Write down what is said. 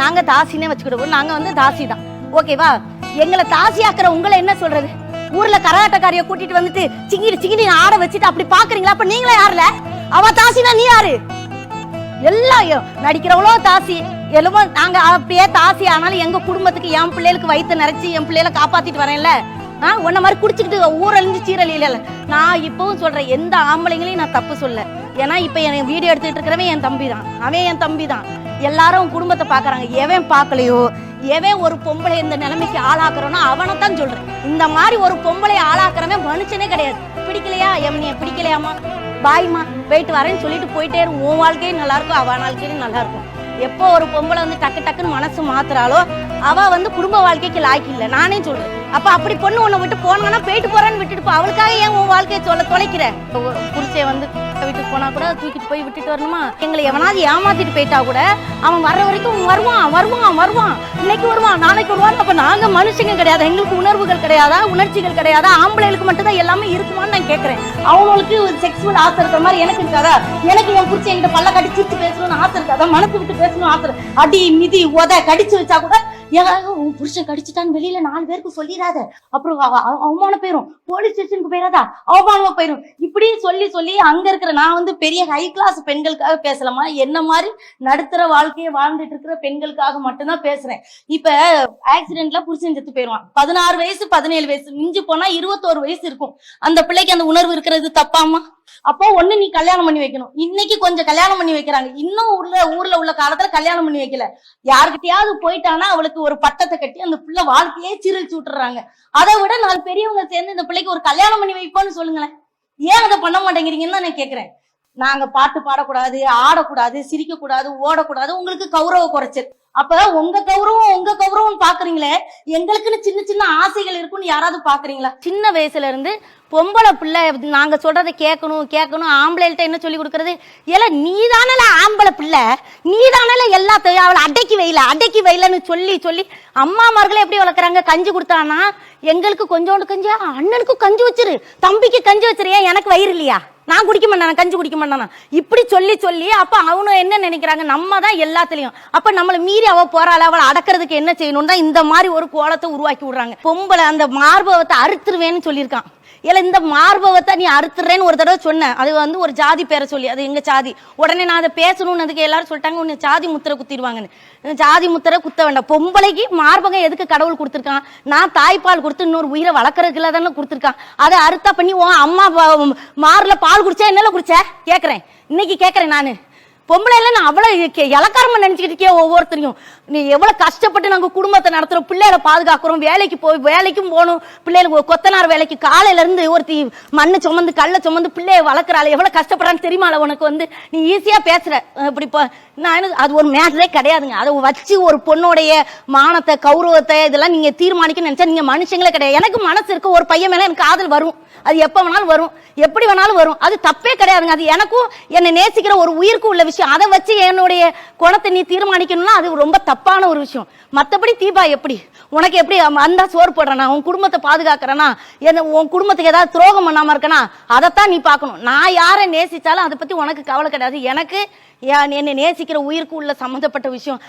நாங்க தாசினே வச்சுக்கிடுவோம். நாங்க வந்து தாசி தான், ஓகேவா? எங்களை தாசி ஆக்குற உங்களை என்ன சொல்றது? ஊர்ல கரகாட்டக்காரிய கூட்டிட்டு வந்துட்டு சிங்கிடி சிங்கிடி ஆட வச்சுட்டு அப்படி பாக்குறீங்களா? அப்ப நீங்களே யாருல? அவ தாசினா நீ யாரு? எல்லாம் நடிக்கிறவளோ தாசி, எலுமோ நாங்க அப்படியே தாசி. ஆனாலும் எங்க குடும்பத்துக்கு என் பிள்ளைகளுக்கு வயிற்று நிறைச்சி என் பிள்ளைகளை காப்பாத்திட்டு வரேன்ல. உன்ன மாதிரி குடிச்சுக்கிட்டு ஊரழிஞ்சு சீரழியில. நான் இப்பவும் சொல்றேன், எந்த ஆம்பளைங்களையும் நான் தப்பு சொல்ல. ஏன்னா இப்ப என் வீடியோ எடுத்துட்டு இருக்கிறவன் என் தம்பி தான், அவன் என் தம்பி தான். எல்லாரும் குடும்பத்தை பாக்குறாங்க. எவன் பாக்கலையோ, எவன் ஒரு பொம்பளை இந்த நிலைமைக்கு ஆளாக்குறோன்னா அவனை தான் சொல்றேன். இந்த மாதிரி ஒரு பொம்பளை ஆளாக்குறவன் மனுஷனே கிடையாது. பிடிக்கலையா, எவனைய பிடிக்கலையாமா, பாய்மா போயிட்டு வரேன்னு சொல்லிட்டு போயிட்டே இருக்கும். உன் வாழ்க்கையும் நல்லா இருக்கும், அவ வாழ்க்கையும் நல்லா இருக்கும். எப்போ ஒரு பொம்பளை வந்து டக்கு டக்குன்னு மனசு மாத்துறாளோ அவ வந்து குடும்ப வாழ்க்கைக்கு லாய்க்கு இல்லை, நானே சொல்றேன். அப்ப அப்படி பொண்ணு உன்னை விட்டு போனாங்கன்னா போயிட்டு போறான்னு விட்டுட்டு போ. அவளுக்காக ஏன் உன் வாழ்க்கையை தொலைக்கிற? புருஷன் வந்து வீட்டுக்கு போனா கூட தூக்கிட்டு போய் விட்டுட்டு வரணுமா? எங்களை எவனாவது ஏமாத்திட்டு போயிட்டா கூட அவன் வர்ற வரைக்கும் வருவான் வருவான் வருவான், இன்னைக்கு வருவான் நாளைக்கு வருவான். அப்ப நாங்க மனுஷங்க கிடையாது, எங்களுக்கு உணர்வுகள் கிடையாதா, உணர்ச்சிகள் கிடையாதா? ஆம்பளைகளுக்கு மட்டும் தான் எல்லாமே இருக்குமான்னு நான் கேட்கறேன். அவங்களுக்கு செக்ஸுவல் ஆசை இருக்கிற மாதிரி எனக்கு இருக்காதா? எனக்கு என் புருஷன் என்கிட்ட பல்ல கடிச்சு சிரிச்சு பேசணும்னு ஆசை இருக்காதா? மனசு விட்டு பேசணும் ஆசை. அடி மிதி உத கடிச்சு வச்சா கூட உன் புருஷன் கடிச்சுட்டான்னு வெளியில 4 பேருக்கு சொல்லிடாத, அப்புறம் அவமானம் போயிரும், போலீஸ் ஸ்டேஷனுக்கு போயிடாதா, அவமானமா போயிரும். இப்படி சொல்லி சொல்லி அங்க இருக்கிற நான் வந்து பெரிய ஹை கிளாஸ் பெண்களுக்காக பேசலாமா? என்ன மாதிரி நடுத்தர வாழ்க்கையை வாழ்ந்துட்டு இருக்கிற பெண்களுக்காக மட்டும்தான் பேசுறேன். இப்ப ஆக்சிடென்ட்ல புருஷன் செத்து போயிருவான். 16 வயசு 17 வயசு, மிஞ்சி போனா 21 வயசு இருக்கும். அந்த பிள்ளைக்கு அந்த உணர்வு இருக்கிறது தப்பாமா? அப்போ ஒண்ணு நீ கல்யாணம் பண்ணி வைக்கணும். இன்னைக்கு கொஞ்சம் கல்யாணம் பண்ணி வைக்கிறாங்க, இன்னும் ஊர்ல உள்ள காலத்துல கல்யாணம் பண்ணி வைக்கல. யாருக்கிட்டையாவது போயிட்டானா அவளுக்கு ஒரு பட்டத்தை கட்டி அந்த பிள்ளை வாழ்க்கையே சீரழிச்சு விட்டுறாங்க. அதை விட 4 பெரியவங்க சேர்ந்து இந்த பிள்ளைக்கு ஒரு கல்யாணம் பண்ணி வைப்போன்னு சொல்லுங்களேன். ஏன் அதை பண்ண மாட்டேங்கிறீங்கன்னு தான் நான் கேக்குறேன். நாங்க பாட்டு பாடக்கூடாது, ஆடக்கூடாது, சிரிக்க கூடாது, ஓடக்கூடாது, உங்களுக்கு கௌரவ குறைச்சல். அப்ப உங்க கௌரவம் பாக்குறீங்களே, எங்களுக்குன்னு சின்ன சின்ன ஆசைகள் இருக்குன்னு யாராவது பாக்குறீங்களா? சின்ன வயசுல இருந்து பொம்பளை பிள்ளை நாங்க சொல்றதை கேட்கணும். ஆம்பளைகிட்ட என்ன சொல்லி கொடுக்கறது? ஏல நீதானல ஆம்பளை பிள்ளை, நீதானல எல்லாத்தையும் அவளை அடக்கி வைலன்னு சொல்லி சொல்லி அம்மாமார்களே எப்படி வளர்க்குறாங்க? கஞ்சி கொடுத்தானா எங்களுக்கு கொஞ்சோண்டு கஞ்சி, அண்ணனுக்கு கஞ்சி வச்சிரு, தம்பிக்கு கஞ்சி வச்சிரு, ஏன் எனக்கு வயிறு இல்லையா, நான் குடிக்க மாட்டானா, கஞ்சி குடிக்க மாட்டானா, இப்படி சொல்லி சொல்லி அப்ப அவனு என்ன நினைக்கிறாங்க? நம்ம தான் எல்லாத்துலயும். அப்ப நம்மளை மீறி அவ போறாள், அவளை அடக்கிறதுக்கு என்ன செய்யணும் தான் இந்த மாதிரி ஒரு கோலத்தை உருவாக்கி விடுறாங்க. பொம்பளை அந்த மார்பவத்தை அறுத்துருவேன்னு சொல்லியிருக்கான். இல்ல இந்த மார்பவத்தை நீ அறுத்துறேன்னு ஒரு தடவை சொன்னேன். அது வந்து ஒரு ஜாதி பேரை சொல்லி, அது எங்க ஜாதி. உடனே நான் அதை பேசணும்னு அதுக்கு எல்லாரும் சொல்லிட்டாங்க, உன்னை ஜாதி முத்திரை குத்திடுவாங்கன்னு. ஜாதி முத்திரை குத்த வேண்டாம். பொம்பளைக்கு மார்பகம் எதுக்கு கடவுள் கொடுத்துருக்கான்? நான் தாய்ப்பால் கொடுத்து இன்னொரு உயிரை வளர்க்கறதுக்குள்ள தானே கொடுத்துருக்கான். அதை அறுத்தா பண்ணி உன் அம்மா மார்ல பால் குடிச்சா என்னல குடிச்ச கேக்குறேன். இன்னைக்கு கேக்குறேன் நானு. பொம்பளை எல்லாம் நான் அவ்வளவு இலக்காரமா நினைச்சுக்கிட்டு இருக்கேன். ஒவ்வொருத்தரையும் நீ எவ்வளவு கஷ்டப்பட்டு நாங்க குடும்பத்தை நடத்துறோம், பிள்ளைகளை பாதுகாக்கிறோம், வேலைக்கும் போகணும், பிள்ளைகளுக்கு கொத்தனார் வேலைக்கு காலையில இருந்து ஒருத்தி மண்ணு சுமந்து கல்ல சுமந்து பிள்ளைய வளர்க்குறாள், எவ்வளவு கஷ்டப்படுறான்னு தெரியுமா? உனக்கு வந்து நீ ஈஸியா பேசுற. இப்படி நான் அது ஒரு மேட்டரே கிடையாதுங்க. அதை வச்சு ஒரு பொண்ணுடைய மானத்தை கௌரவத்தை இதெல்லாம் நீங்க தீர்மானிக்க நினைச்சா நீங்க மனுஷங்களே கிடையாது. எனக்கு மனசு இருக்கு, ஒரு பையன் மேல எனக்கு காதல் வரும், அது எப்ப வேணாலும் வரும், எப்படி வேணாலும் வரும், அது தப்பே கிடையாதுங்க. அது எனக்கும் என்னை நேசிக்கிற ஒரு உயிருக்கு உள்ள விஷயம். அதை வச்சு என்னுடைய குணத்தை நீ தீர்மானிக்கணும்னா அது ரொம்ப தப்பான ஒரு விஷயம். மற்றபடி தீபா எப்படி உனக்கு எப்படி அந்த சோறு போடுறனா, உன் குடும்பத்தை பாதுகாக்கிறனா, உன் குடும்பத்துக்கு ஏதாவது துரோகம் பண்ணாம இருக்கனா, அதைத்தான் நீ பார்க்கணும். நான் யாரை நேசிச்சாலும் அதை பத்தி உனக்கு கவலை கிடையாது. எனக்கு என்னை நேசிக்கிற உயிருக்கு உள்ள சம்பந்தப்பட்ட விஷயம்.